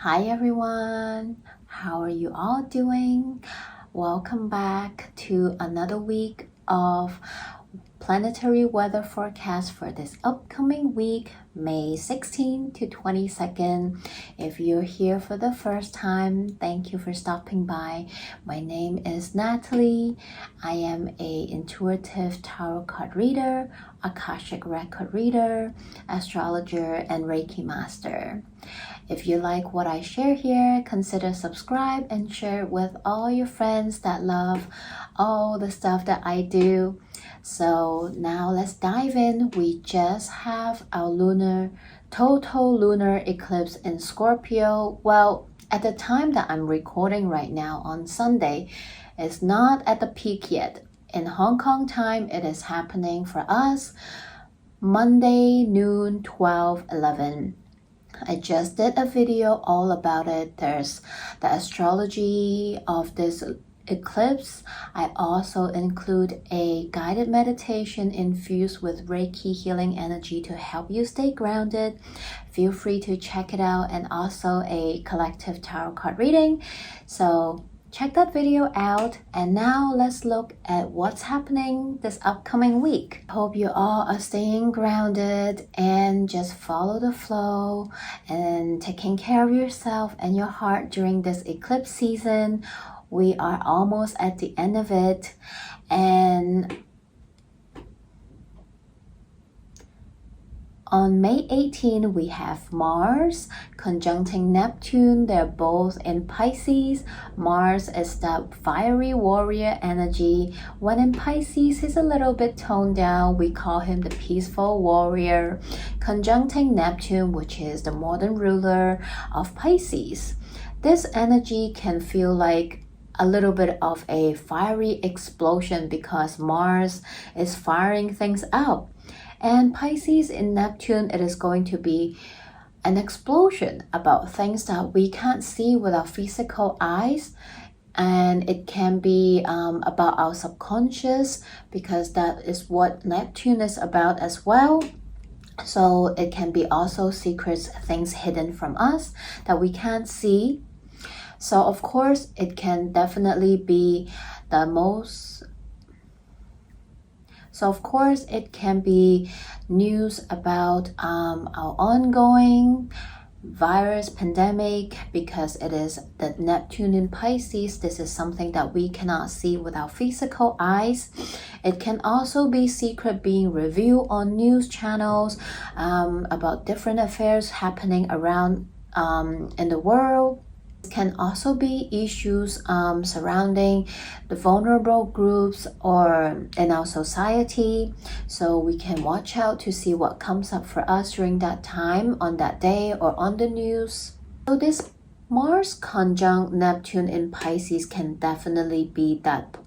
Hi everyone, how are you all doing? Welcome back to another week of planetary weather forecast for this upcoming week, May 16 to 22nd. If you're here for the first time, thank you for stopping by. My name is Natalie. I am an intuitive tarot card reader, Akashic record reader, astrologer, and Reiki master. If you like what I share here, consider subscribe and share with all your friends that love all the stuff that I do. So now let's dive in. We just have our total lunar eclipse in Scorpio. Well, at the time that I'm recording right now on Sunday, it's not at the peak yet. In Hong Kong time, it is happening for us Monday noon 12:11. I just did a video all about it. There's the astrology of this eclipse. I also include a guided meditation infused with Reiki healing energy to help you stay grounded. Feel free to check it out, and also a collective tarot card reading. So check that video out, and now let's look at what's happening this upcoming week. Hope you all are staying grounded and just follow the flow and taking care of yourself and your heart during this eclipse season. We are almost at the end of it, and on May 18, we have Mars conjuncting Neptune. They're both in Pisces. Mars is that fiery warrior energy. When in Pisces, he's a little bit toned down. We call him the peaceful warrior. Conjuncting Neptune, which is the modern ruler of Pisces. This energy can feel like a little bit of a fiery explosion because Mars is firing things out. And Pisces in Neptune, it is going to be an explosion about things that we can't see with our physical eyes. And it can be about our subconscious, because that is what Neptune is about as well. So it can be also secrets, things hidden from us that we can't see. So of course, it can definitely be it can be news about our ongoing virus pandemic, because it is the Neptune in Pisces. This is something that we cannot see with our physical eyes. It can also be secret being revealed on news channels about different affairs happening around in the world. Can also be issues surrounding the vulnerable groups or in our society. So we can watch out to see what comes up for us during that time, on that day, or on the news. So this Mars conjunct Neptune in Pisces can definitely be that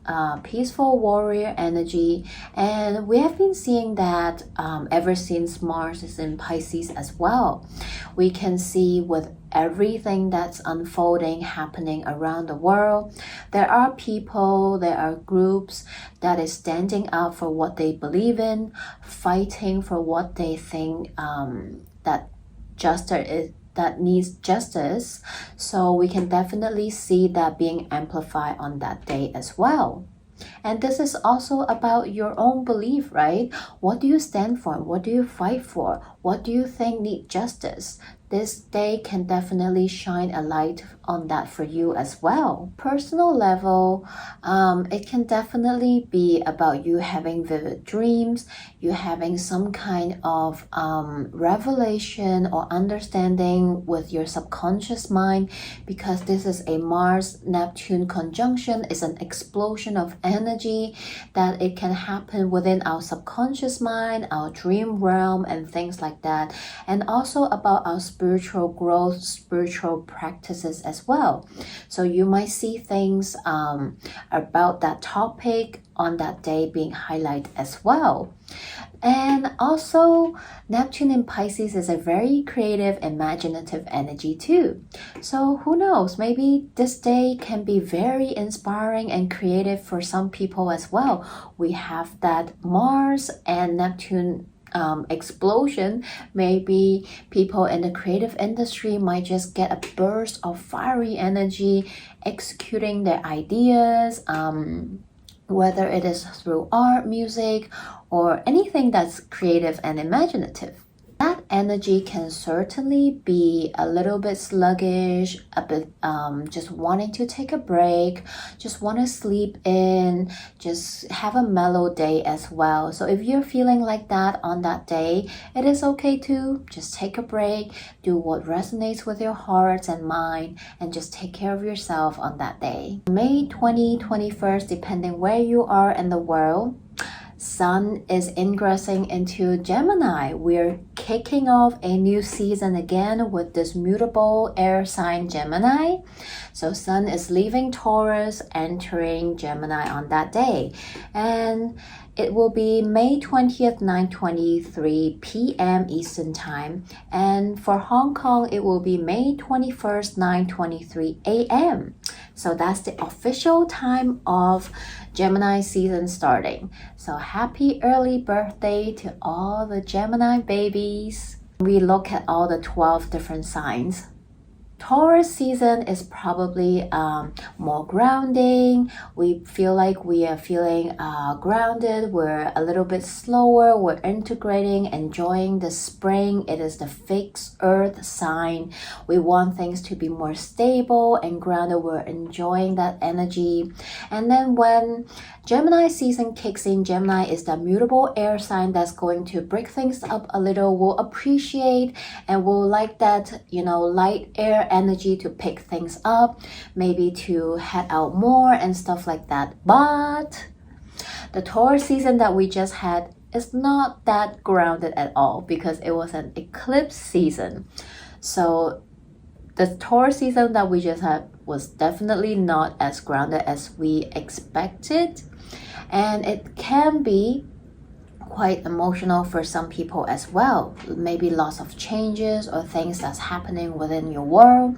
peaceful warrior energy, and we have been seeing that ever since Mars is in Pisces as well. We can see with everything that's unfolding, happening around the world, there are people, there are groups that is standing up for what they believe in, fighting for what they think that needs justice. So we can definitely see that being amplified on that day as well. And this is also about your own belief, right? What do you stand for? What do you fight for? What do you think need justice? This day can definitely shine a light on that for you as well. Personal level, it can definitely be about you having vivid dreams, you having some kind of revelation or understanding with your subconscious mind, because this is a Mars-Neptune conjunction. It's an explosion of energy that it can happen within our subconscious mind, our dream realm, and things like that. And also about our spiritual growth, spiritual practices as well. So you might see things about that topic on that day being highlighted as well. And also, Neptune in Pisces is a very creative, imaginative energy too. So who knows, maybe this day can be very inspiring and creative for some people as well. We have that Mars and Neptune explosion. Maybe people in the creative industry might just get a burst of fiery energy executing their ideas, whether it is through art, music, or anything that's creative and imaginative. That energy can certainly be a little bit sluggish, a bit just wanting to take a break, just want to sleep in, just have a mellow day as well. So if you're feeling like that on that day, it is okay to just take a break, do what resonates with your heart and mind, and just take care of yourself on that day. May 20, 21st, depending where you are in the world, Sun is ingressing into Gemini. We're kicking off a new season again with this mutable air sign Gemini. So Sun is leaving Taurus, entering Gemini on that day. And it will be May 20th, 9:23 p.m. Eastern Time. And for Hong Kong, it will be May 21st, 9:23 a.m. So that's the official time of Gemini season starting. So happy early birthday to all the Gemini babies. We look at all the 12 different signs. Taurus season is probably more grounding. We feel like we are feeling grounded. We're a little bit slower. We're integrating, enjoying the spring. It is the fixed earth sign. We want things to be more stable and grounded. We're enjoying that energy. And then when Gemini season kicks in, Gemini is the mutable air sign that's going to break things up a little. We'll appreciate and we'll like that, light air energy to pick things up, maybe to head out more and stuff like that. But the Taurus season that we just had is not that grounded at all because it was an eclipse season. So the Taurus season that we just had was definitely not as grounded as we expected. And it can be quite emotional for some people as well. Maybe lots of changes or things that's happening within your world.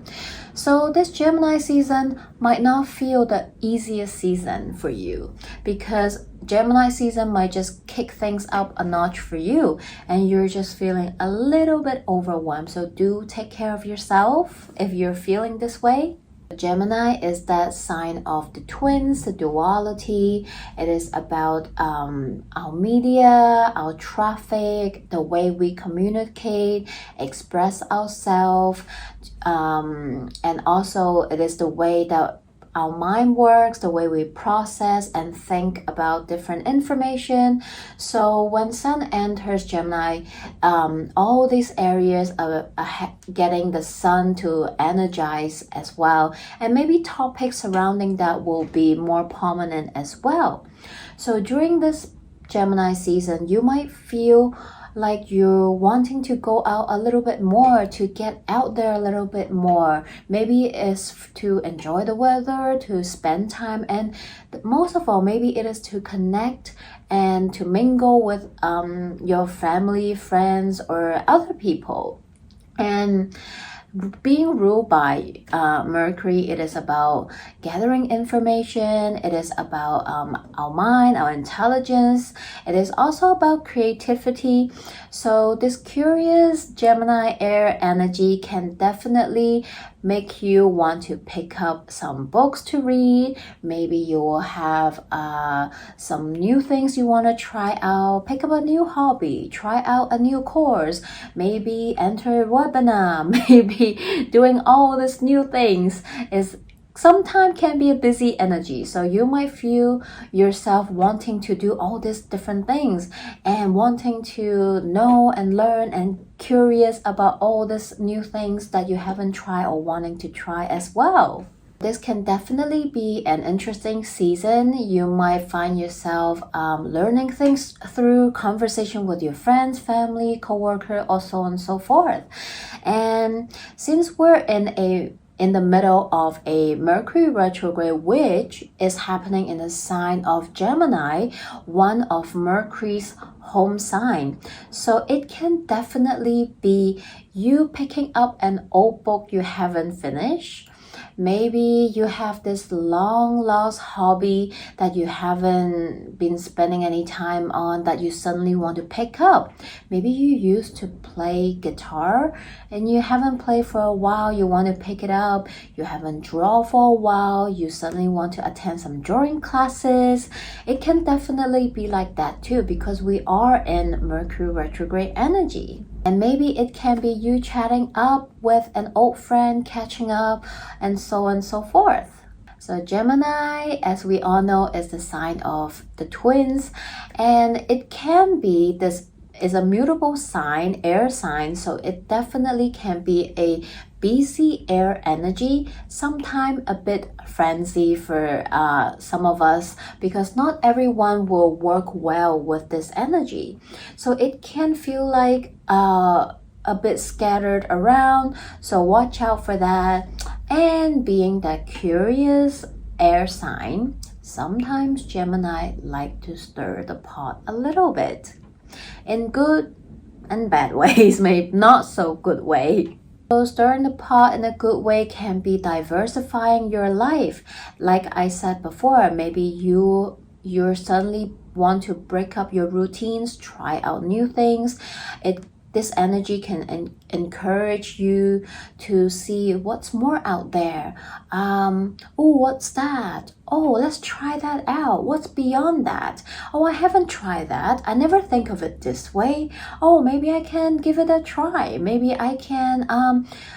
So this Gemini season might not feel the easiest season for you because Gemini season might just kick things up a notch for you and you're just feeling a little bit overwhelmed. So do take care of yourself if you're feeling this way. Gemini is that sign of the twins, the duality. It is about our media, our traffic, the way we communicate, express ourselves, and also it is the way that our mind works, the way we process and think about different information. So when Sun enters Gemini, all these areas are getting the Sun to energize as well. And maybe topics surrounding that will be more prominent as well. So during this Gemini season, you might feel like you're wanting to go out a little bit more, to get out there a little bit more. Maybe it's to enjoy the weather, to spend time, and most of all, maybe it is to connect and to mingle with your family, friends, or other people. And being ruled by Mercury, it is about gathering information. It is about our mind, our intelligence. It is also about creativity. So this curious Gemini air energy can definitely make you want to pick up some books to read. Maybe you will have some new things you want to try out. Pick up a new hobby. Try out a new course. Maybe enter a webinar. Maybe doing all these new things is sometimes can be a busy energy. So you might feel yourself wanting to do all these different things and wanting to know and learn and curious about all these new things that you haven't tried or wanting to try as well. This can definitely be an interesting season. You might find yourself learning things through conversation with your friends, family, coworker, or so on and so forth. And since we're in the middle of a Mercury Retrograde, which is happening in the sign of Gemini, one of Mercury's home sign. So it can definitely be you picking up an old book you haven't finished. Maybe you have this long lost hobby that you haven't been spending any time on that you suddenly want to pick up. Maybe you used to play guitar and you haven't played for a while, you want to pick it up. You haven't drawn for a while, you suddenly want to attend some drawing classes. It can definitely be like that too, because we are in Mercury retrograde energy. And maybe it can be you chatting up with an old friend, catching up, and so on and so forth. So Gemini, as we all know, is the sign of the twins, and it can be, this is a mutable sign, air sign, so it definitely can be a busy air energy, sometimes a bit frenzy for some of us, because not everyone will work well with this energy. So it can feel like a bit scattered around, so watch out for that. And being that curious air sign, sometimes Gemini like to stir the pot a little bit, in good and bad ways, maybe not so good way. So stirring the pot in a good way can be diversifying your life. Like I said before, maybe you suddenly want to break up your routines, try out new things. This energy can encourage you to see what's more out there. Oh, what's that? Oh, let's try that out. What's beyond that? Oh, I haven't tried that. I never think of it this way. Oh, maybe I can give it a try. Maybe I can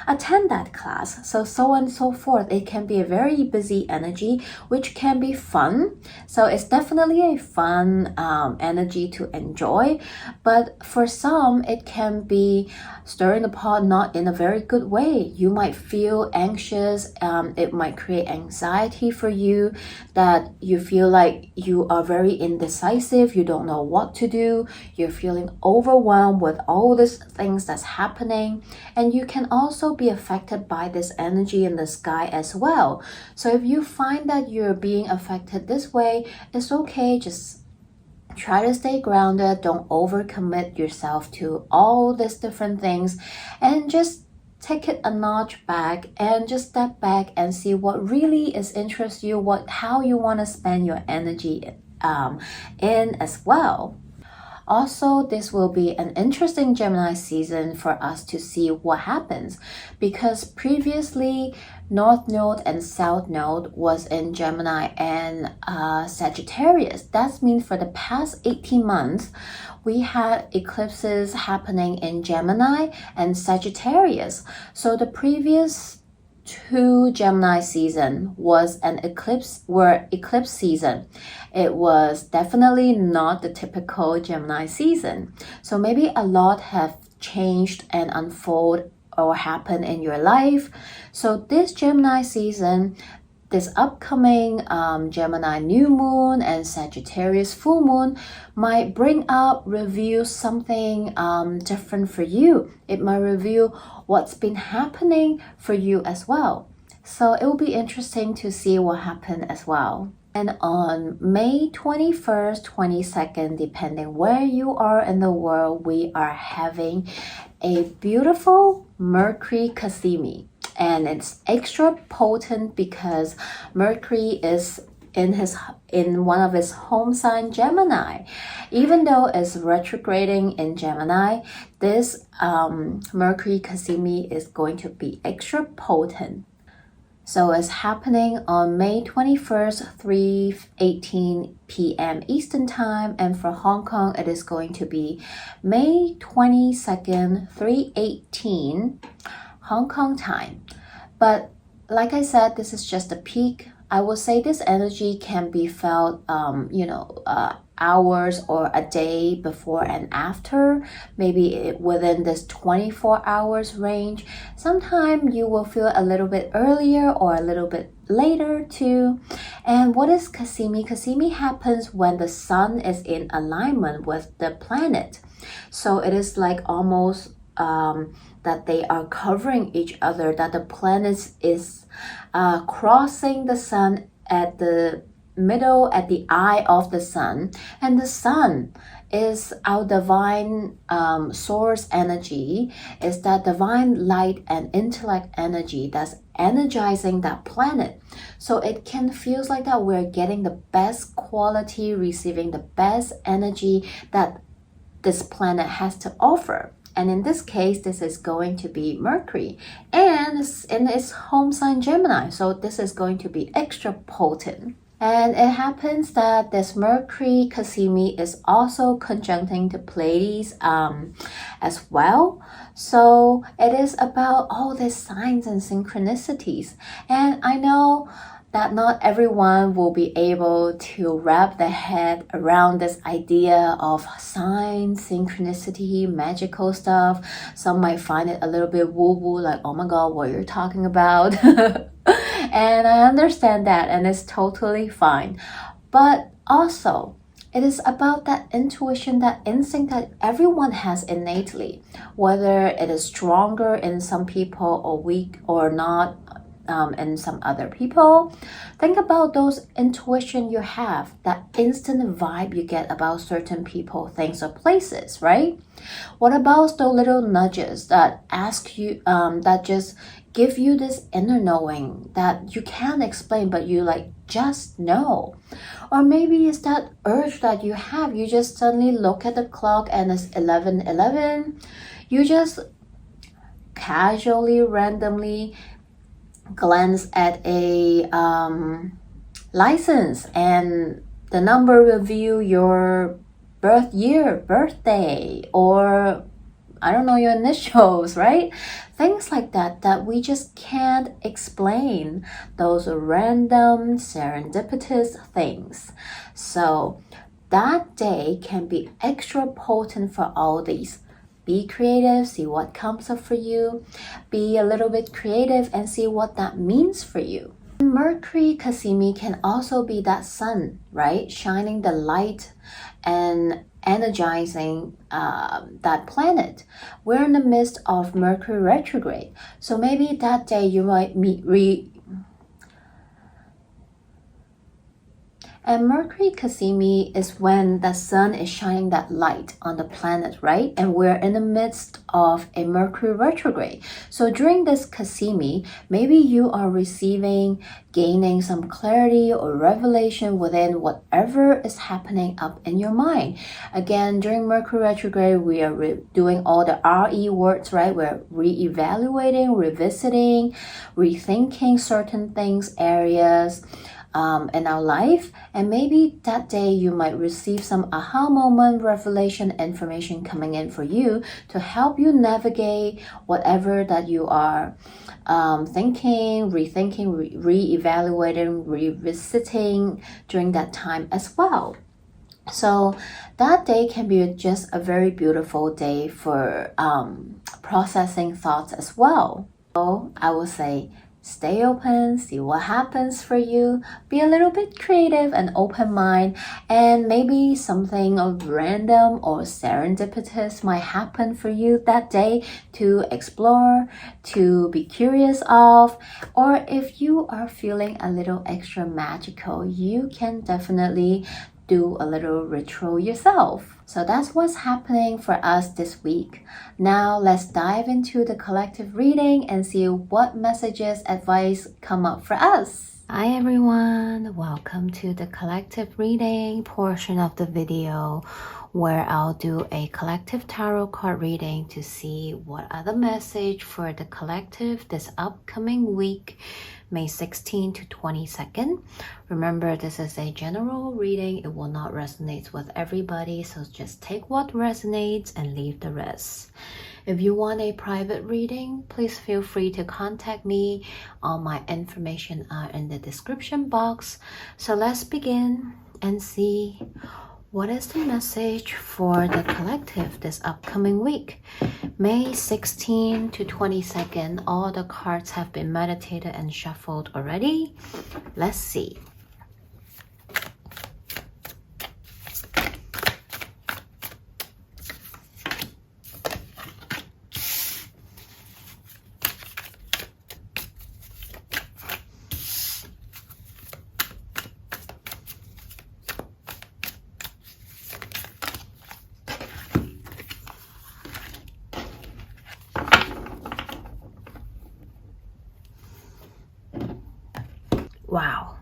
attend that class. So on and so forth. It can be a very busy energy, which can be fun. So it's definitely a fun energy to enjoy. But for some, it can be stirring the pot not in a very good way. You might feel anxious. It might create anxiety for you, that you feel like you are very indecisive. You don't know what to do. You're feeling overwhelmed with all these things that's happening. And you can also be affected by this energy in the sky as well. So if you find that you're being affected this way, it's okay. Just try to stay grounded. Don't overcommit yourself to all these different things, and just take it a notch back and just step back and see what really is interests you, how you want to spend your energy in as well. Also, this will be an interesting Gemini season for us to see what happens, because previously North Node and South Node was in Gemini and Sagittarius. That means for the past 18 months, we had eclipses happening in Gemini and Sagittarius. So the previous two Gemini season was an eclipse season. It was definitely not the typical Gemini season. So maybe a lot have changed and unfold or happen in your life. So this Gemini season, this upcoming Gemini new moon and Sagittarius full moon might bring up, reveal something different for you. It might reveal what's been happening for you as well. So it will be interesting to see what happened as well. And on May 21st, 22nd, depending where you are in the world, we are having a beautiful Mercury Kasimi. And it's extra potent because Mercury is in one of his home sign, Gemini. Even though it's retrograding in Gemini, this Mercury Kasimi is going to be extra potent. So it's happening on May 21st, 3:18 p.m. Eastern Time, and for Hong Kong, it is going to be May 22nd, 3:18 Hong Kong time. But like I said, this is just a peak. I will say this energy can be felt, hours or a day before and after, maybe within this 24 hours range. Sometimes you will feel a little bit earlier or a little bit later too. And what is Kasimi? Kasimi happens when the sun is in alignment with the planet. So it is like almost that they are covering each other, that the planet is crossing the sun at the middle, at the eye of the sun, and the sun is our divine source energy, is that divine light and intellect energy that's energizing that planet. So it can feel like that we're getting the best quality, receiving the best energy that this planet has to offer. And in this case, this is going to be Mercury, and it's in its home sign Gemini. So this is going to be extra potent. And it happens that this Mercury Cassimi is also conjuncting the Pleiades as well. So it is about all these signs and synchronicities. And I know that not everyone will be able to wrap their head around this idea of signs, synchronicity, magical stuff. Some might find it a little bit woo-woo, like, oh my god, what you're talking about. And I understand that, and it's totally fine. But also, it is about that intuition, that instinct that everyone has innately, whether it is stronger in some people or weak or not in some other people. Think about those intuition you have, that instant vibe you get about certain people, things, or places, right? What about those little nudges that ask you, that just give you this inner knowing that you can't explain, but you like just know? Or maybe it's that urge that you have. You just suddenly look at the clock and it's 11:11. You just casually, randomly glance at a license, and the number reveal your birth year, birthday, or I don't know, your initials, right? Things like that, that we just can't explain, those random serendipitous things. So that day can be extra potent for all these. Be creative, see what comes up for you. Be a little bit creative and see what that means for you. Mercury Cassimi can also be that sun, right? Shining the light and energizing that planet. We're in the midst of Mercury Retrograde. So maybe that day you might And Mercury Cassimi is when the sun is shining that light on the planet, right? And we're in the midst of a Mercury retrograde. So during this Cassimi, maybe you are gaining some clarity or revelation within whatever is happening up in your mind. Again, during Mercury retrograde, we are doing all the RE words, right? We're re-evaluating, revisiting, rethinking certain things, areas in our life. And maybe that day you might receive some aha moment, revelation, information coming in for you to help you navigate whatever that you are thinking, rethinking, re-evaluating, revisiting during that time as well. So that day can be just a very beautiful day for processing thoughts as well. So I will say, stay open, see what happens for you. Be a little bit creative and open mind, and maybe something of random or serendipitous might happen for you that day to explore, to be curious of. Or if you are feeling a little extra magical, you can definitely do a little ritual yourself. So that's what's happening for us this week. Now let's dive into the collective reading and see what messages, advice come up for us. Hi everyone, welcome to the collective reading portion of the video, where I'll do a collective tarot card reading to see what are the message for the collective this upcoming week, May 16 to 22nd. Remember, this is a general reading. It will not resonate with everybody, so just take what resonates and leave the rest. If you want a private reading, please feel free to contact me. All my information are in the description box. So let's begin and see what is the message for the collective this upcoming week. May 16 to 22nd, all the cards have been meditated and shuffled already. Let's see. Wow.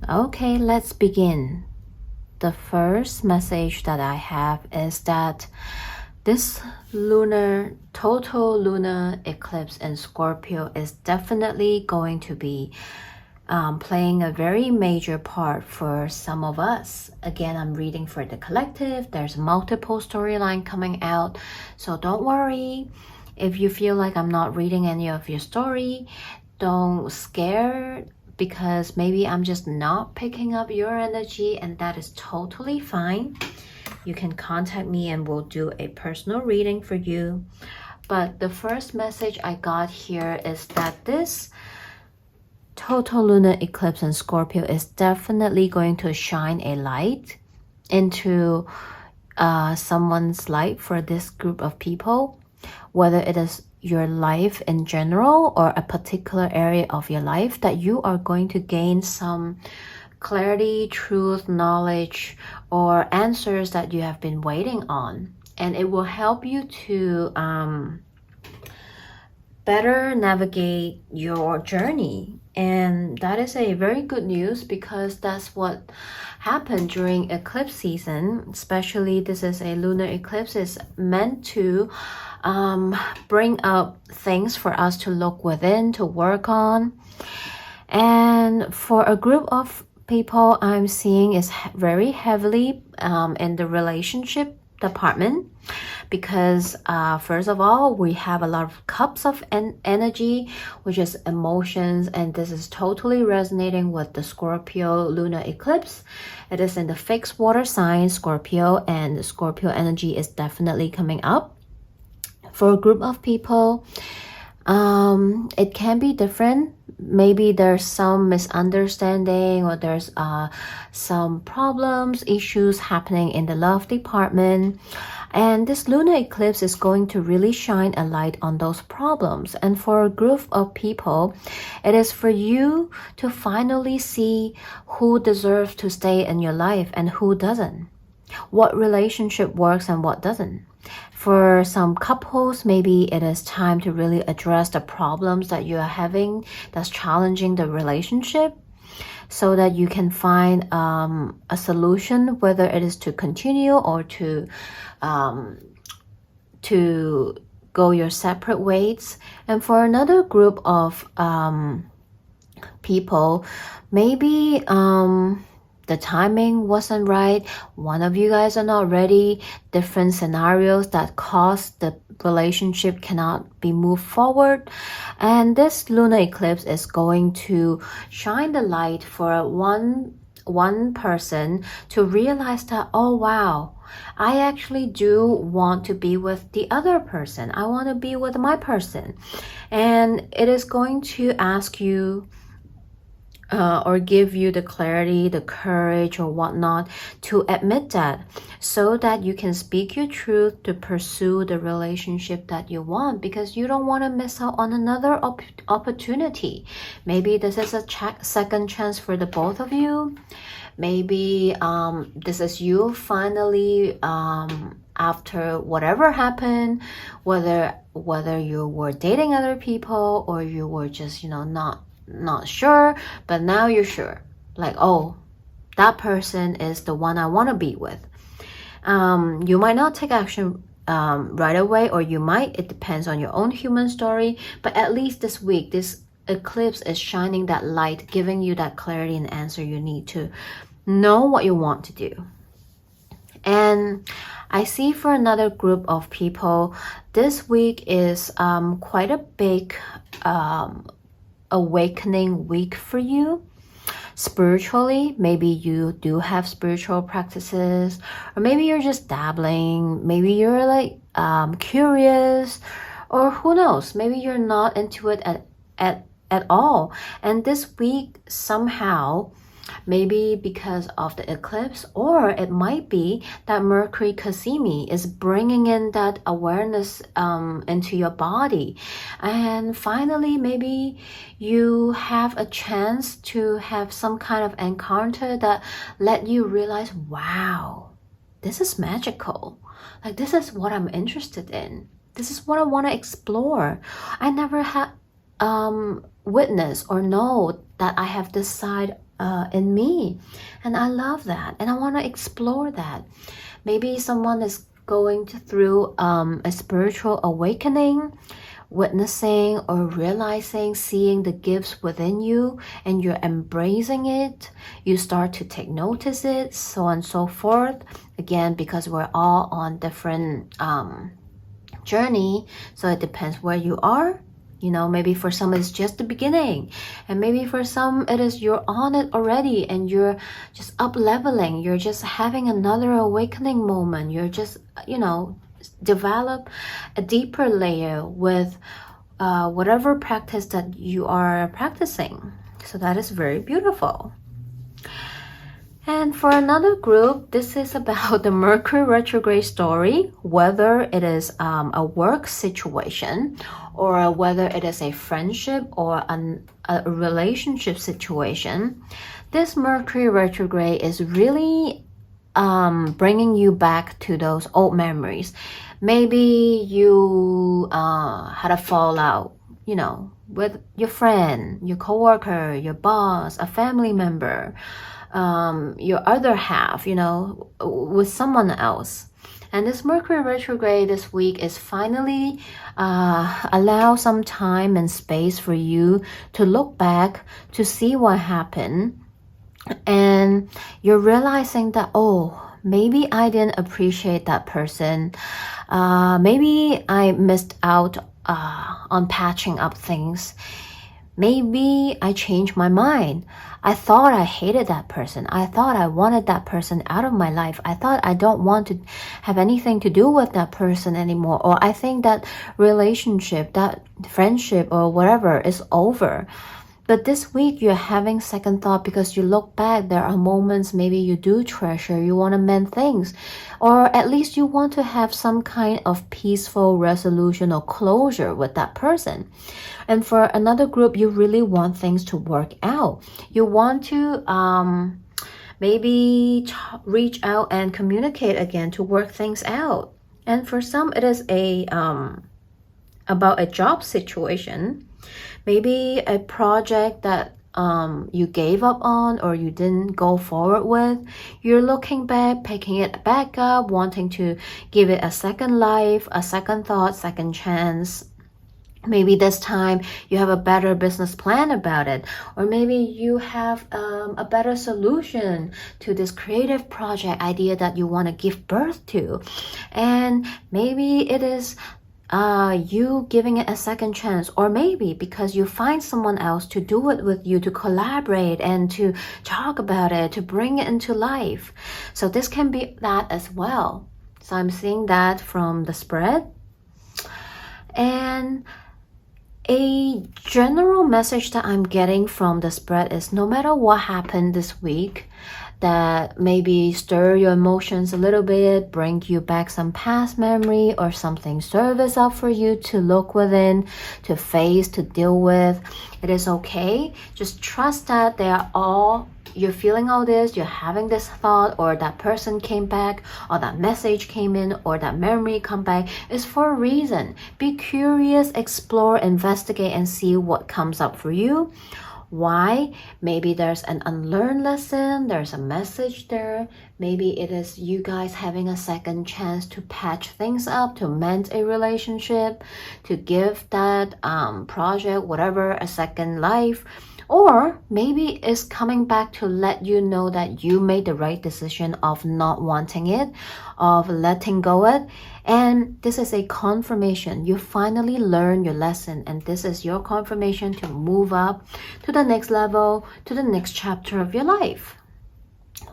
Okay, let's begin. The first message that I have is that this total lunar eclipse in Scorpio is definitely going to be playing a very major part for some of us. Again, I'm reading for the collective. There's multiple storyline coming out, so don't worry. If you feel like I'm not reading any of your story, don't scare, because maybe I'm just not picking up your energy, and that is totally fine. You can contact me and we'll do a personal reading for you. But the first message I got here is that this total lunar eclipse in Scorpio is definitely going to shine a light into someone's life for this group of people, whether it is your life in general or a particular area of your life, that you are going to gain some clarity, truth, knowledge, or answers that you have been waiting on. And it will help you to better navigate your journey. And that is a very good news, because that's what happened during eclipse season. Especially this is a lunar eclipse, is meant to bring up things for us to look within, to work on. And for a group of people I'm seeing is very heavily in the relationship department, because first of all, we have a lot of cups of energy, which is emotions, and this is totally resonating with the Scorpio lunar eclipse. It is in the fixed water sign Scorpio, and the Scorpio energy is definitely coming up. For a group of people, it can be different. Maybe there's some misunderstanding, or there's some problems, issues happening in the love department. And this lunar eclipse is going to really shine a light on those problems. And for a group of people, it is for you to finally see who deserves to stay in your life and who doesn't. What relationship works and what doesn't. For some couples, maybe it is time to really address the problems that you are having that's challenging the relationship, so that you can find a solution, whether it is to continue or to go your separate ways. And for another group of people, maybe the timing wasn't right. One of you guys are not ready. Different scenarios that cause the relationship cannot be moved forward. And this lunar eclipse is going to shine the light for one person to realize that, oh wow, I actually do want to be with the other person. I want to be with my person. And it is going to ask you or give you the clarity, the courage, or whatnot to admit that, so that you can speak your truth to pursue the relationship that you want, because you don't want to miss out on another opportunity. Maybe this is a second chance for the both of you. Maybe this is you finally, after whatever happened, whether you were dating other people or you were just, not sure, but now you're sure. Like, oh, that person is the one I want to be with. You might not take action right away, or you might. It depends on your own human story. But at least this week, this eclipse is shining that light, giving you that clarity and answer you need to know what you want to do. And I see for another group of people, this week is quite a big awakening week for you. Spiritually, maybe you do have spiritual practices, or maybe you're just dabbling, maybe you're like curious, or who knows, maybe you're not into it at all. And this week, somehow, maybe because of the eclipse, or it might be that Mercury Kasimi is bringing in that awareness into your body. And finally, maybe you have a chance to have some kind of encounter that let you realize, wow, this is magical. Like, this is what I'm interested in. This is what I want to explore. I never had witness or know that I have this side in me, and I love that, and I want to explore that. Maybe someone is going through a spiritual awakening, witnessing or realizing, seeing the gifts within you, and you're embracing it. You start to take notice it, so on and so forth. Again, because we're all on different journey, so it depends where you are. You know, maybe for some it's just the beginning, and maybe for some it is you're on it already and you're just up leveling, you're just having another awakening moment, you're just, you know, develop a deeper layer with whatever practice that you are practicing. So that is very beautiful. And for another group, this is about the Mercury retrograde story, whether it is a work situation or whether it is a friendship or a relationship situation. This Mercury retrograde is really bringing you back to those old memories. Maybe you had a fallout, you know, with your friend, your coworker, your boss, a family member, your other half, you know, with someone else. And this Mercury retrograde this week is finally allow some time and space for you to look back, to see what happened. And you're realizing that, oh, maybe I didn't appreciate that person. Maybe I missed out on patching up things. Maybe I changed my mind. I thought I hated that person. I thought I wanted that person out of my life. I thought I don't want to have anything to do with that person anymore. Or I think that relationship, that friendship or whatever is over. But this week you're having second thought because you look back, there are moments maybe you do treasure, you want to mend things, or at least you want to have some kind of peaceful resolution or closure with that person. And for another group, you really want things to work out. You want to maybe reach out and communicate again to work things out. And for some, it is about a job situation. Maybe a project that you gave up on or you didn't go forward with. You're looking back, picking it back up, wanting to give it a second life, a second thought, second chance. Maybe this time you have a better business plan about it, or maybe you have a better solution to this creative project idea that you want to give birth to. And maybe it is you giving it a second chance, or maybe because you find someone else to do it with you, to collaborate and to talk about it, to bring it into life. So this can be that as well. So I'm seeing that from the spread. And a general message that I'm getting from the spread is no matter what happened this week that maybe stir your emotions a little bit, bring you back some past memory or something, serve this up for you to look within, to face, to deal with, it is okay. Just trust that they are all, you're feeling all this, you're having this thought, or that person came back, or that message came in, or that memory come back, is for a reason. Be curious, explore, investigate, and see what comes up for you. Why? Maybe there's an unlearned lesson, there's a message there. Maybe it is you guys having a second chance to patch things up, to mend a relationship, to give that project, whatever, a second life. Or maybe it's coming back to let you know that you made the right decision of not wanting it, of letting go it. And this is a confirmation. You finally learned your lesson, and this is your confirmation to move up to the next level, to the next chapter of your life.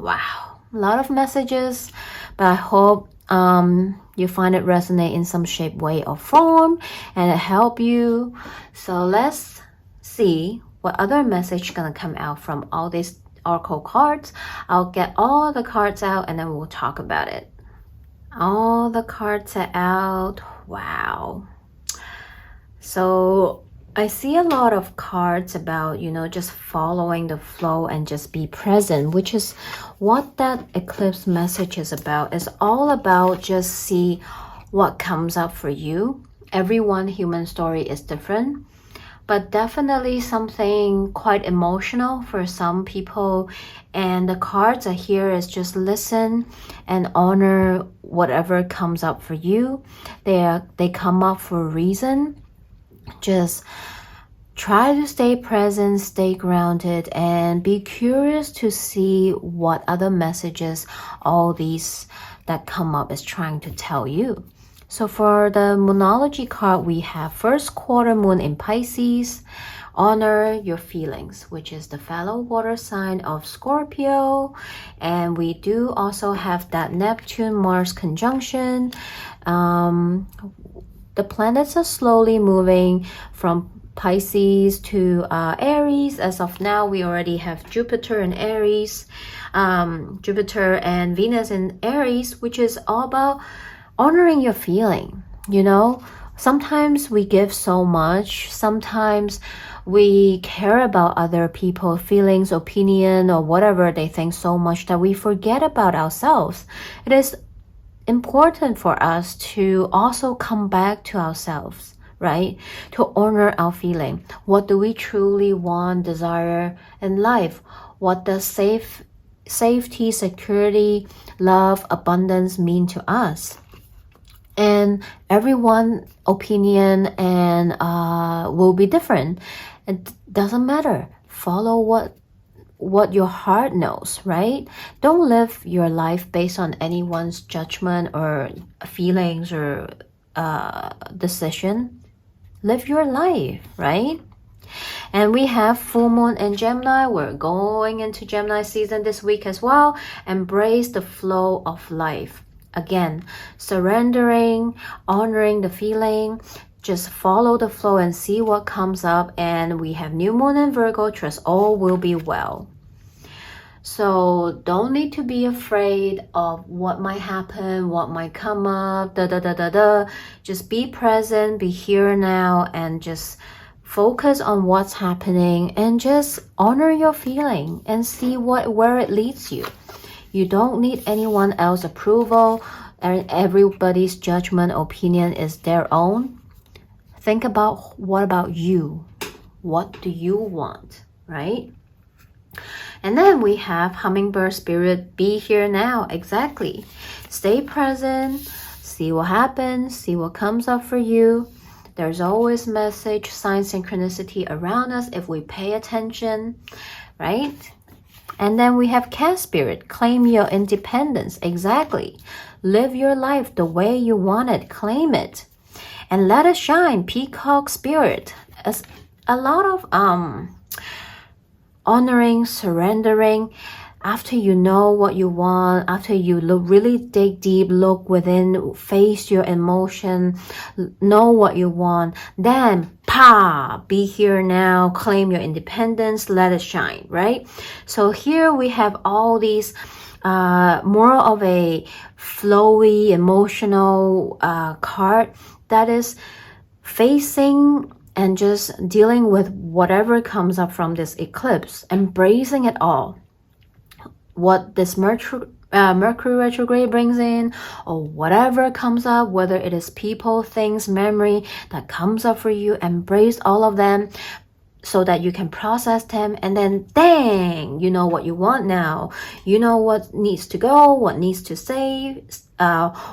Wow, a lot of messages, but I hope you find it resonate in some shape, way, or form, and it help you. So let's see what other message gonna come out from all these oracle cards. I'll get all the cards out and then we'll talk about it. All the cards are out. Wow. So I see a lot of cards about, you know, just following the flow and just be present, which is what that eclipse message is about. It's all about just see what comes up for you. Everyone human story is different. but definitely something quite emotional for some people. And the cards are here is just listen and honor whatever comes up for you. They come up for a reason. Just try to stay present, stay grounded, and be curious to see what other messages all these that come up is trying to tell you. So for the Moonology card, we have first quarter moon in Pisces. Honor your feelings, which is the fellow water sign of Scorpio. And we do also have that Neptune-Mars conjunction. The planets are slowly moving from Pisces to Aries. As of now, we already have Jupiter in Aries, Jupiter and Venus in Aries, which is all about honoring your feeling. You know, sometimes we give so much, sometimes we care about other people's feelings, opinion, or whatever they think so much that we forget about ourselves. It is important for us to also come back to ourselves, right? To honor our feeling. What do we truly want, desire in life? What does safety, security, love, abundance mean to us? And everyone's opinion and will be different. It doesn't matter. Follow what your heart knows, right? Don't live your life based on anyone's judgment or feelings or decision. Live your life, right? And we have full moon in Gemini. We're going into Gemini season this week as well. Embrace the flow of life. Again, surrendering, honoring the feeling, just follow the flow and see what comes up. And we have new moon in Virgo, trust all will be well. So don't need to be afraid of what might happen, what might come up, Just be present, be here now, and just focus on what's happening and just honor your feeling and see where it leads you. You don't need anyone else's approval, and everybody's judgment, opinion is their own. Think about what about you? What do you want, right? And then we have hummingbird spirit, be here now. Exactly. Stay present, see what happens, see what comes up for you. There's always message, sign, synchronicity around us if we pay attention, right? And then we have cat spirit, claim your independence. Exactly. Live your life the way you want it, claim it. And let it shine, peacock spirit. As a lot of honoring, surrendering. After you know what you want, after you really dig deep, look within, face your emotion, know what you want, then be here now, claim your independence, let it shine, right? So here we have all these more of a flowy, emotional card that is facing and just dealing with whatever comes up from this eclipse, embracing it all. What this Mercury Retrograde brings in, or whatever comes up, whether it is people, things, memory that comes up for you, embrace all of them so that you can process them, and then dang, you know what you want now. You know what needs to go, what needs to stay,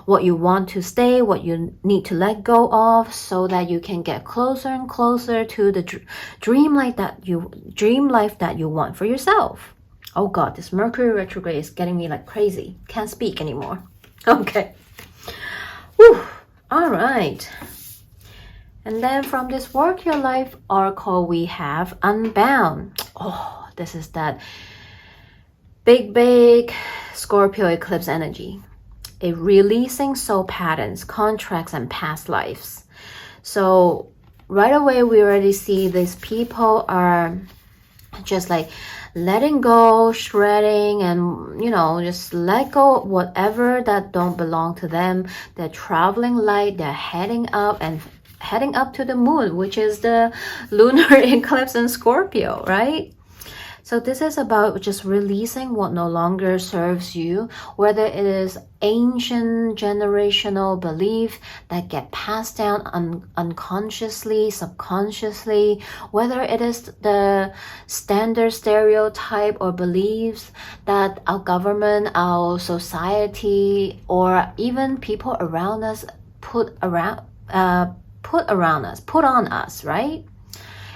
what you want to stay, what you need to let go of, so that you can get closer and closer to the dream life that you want for yourself. Oh God, this Mercury retrograde is getting me like crazy. Can't speak anymore. Okay. Whew. All right. And then from this Work Your Life oracle, we have Unbound. Oh, this is that big Scorpio eclipse energy. A releasing soul patterns, contracts, and past lives. So right away, we already see these people are just like letting go, shredding, and just let go of whatever that don't belong to them. They're traveling light, they're heading up to the moon, which is the lunar eclipse in Scorpio, right? So this is about just releasing what no longer serves you, whether it is ancient generational belief that get passed down unconsciously, subconsciously, whether it is the standard stereotype or beliefs that our government, our society, or even people around us put on us, right?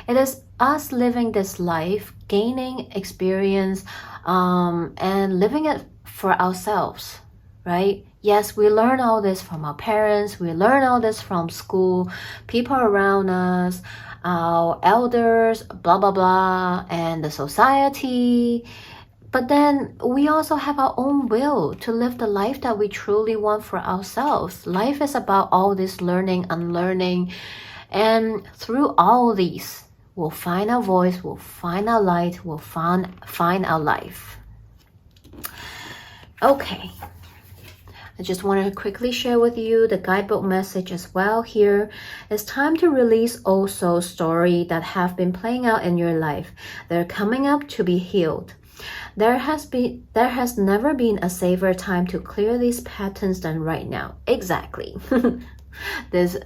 It is us living this life, gaining experience, and living it for ourselves, right? Yes, we learn all this from our parents, we learn all this from school, people around us, our elders, blah, blah, blah, and the society. But then we also have our own will to live the life that we truly want for ourselves. Life is about all this learning, unlearning, and through all these, we'll find our voice, we'll find our light, we'll find our life. Okay. I just wanted to quickly share with you the guidebook message as well here. It's time to release old soul stories that have been playing out in your life. They're coming up to be healed. There has never been a safer time to clear these patterns than right now. Exactly. This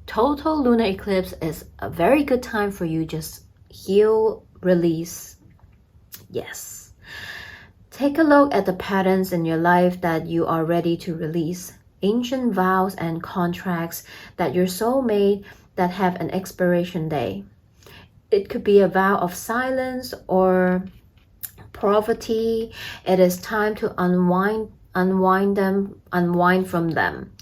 total lunar eclipse is a very good time for you just heal, release. Yes. Take a look at the patterns in your life that you are ready to release. Ancient vows and contracts that your soul made that have an expiration day. It could be a vow of silence or poverty. It is time to unwind from them.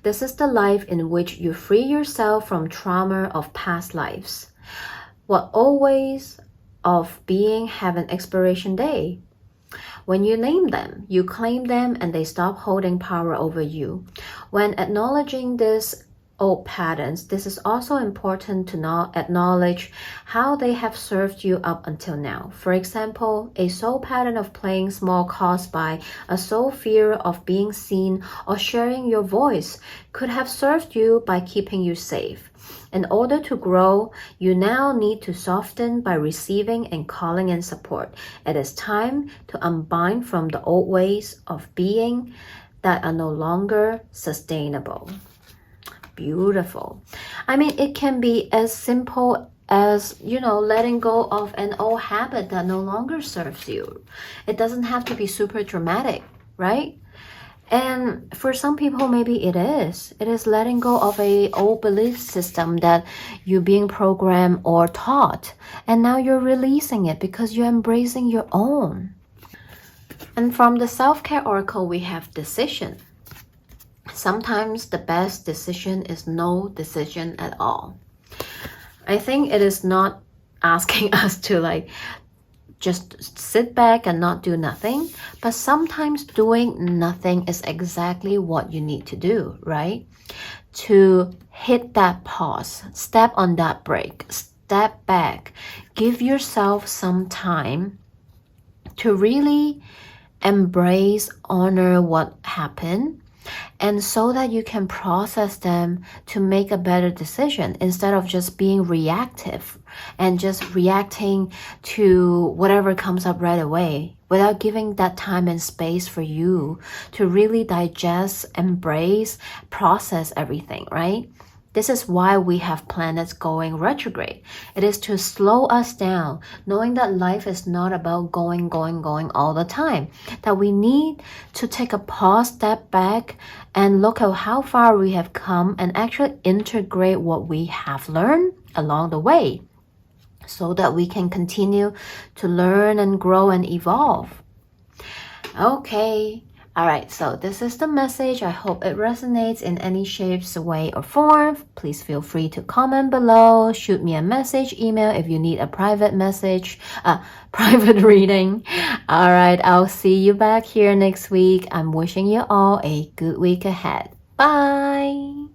This is the life in which you free yourself from trauma of past lives. What always of being have an expiration day. When you name them, you claim them and they stop holding power over you. When acknowledging this old patterns, this is also important to not acknowledge how they have served you up until now. For example, a soul pattern of playing small caused by a soul fear of being seen or sharing your voice could have served you by keeping you safe. In order to grow, you now need to soften by receiving and calling in support. It is time to unbind from the old ways of being that are no longer sustainable. Beautiful. I mean, it can be as simple as, letting go of an old habit that no longer serves you. It doesn't have to be super dramatic, right? And for some people, maybe it is. It is letting go of a old belief system that you're being programmed or taught. And now you're releasing it because you're embracing your own. And from the self-care oracle, we have decision. Sometimes the best decision is no decision at all. I think it is not asking us to just sit back and not do nothing, but sometimes doing nothing is exactly what you need to do, right? To hit that pause, step on that brake, step back, give yourself some time to really embrace, honor what happened, and so that you can process them to make a better decision instead of just being reactive and just reacting to whatever comes up right away without giving that time and space for you to really digest, embrace, process everything, right? This is why we have planets going retrograde. It is to slow us down, knowing that life is not about going all the time. That we need to take a pause, step back, and look at how far we have come and actually integrate what we have learned along the way so that we can continue to learn and grow and evolve. Okay. Alright, so this is the message. I hope it resonates in any shapes, way, or form. Please feel free to comment below, shoot me a message, email if you need a private message, private reading. Alright, I'll see you back here next week. I'm wishing you all a good week ahead. Bye!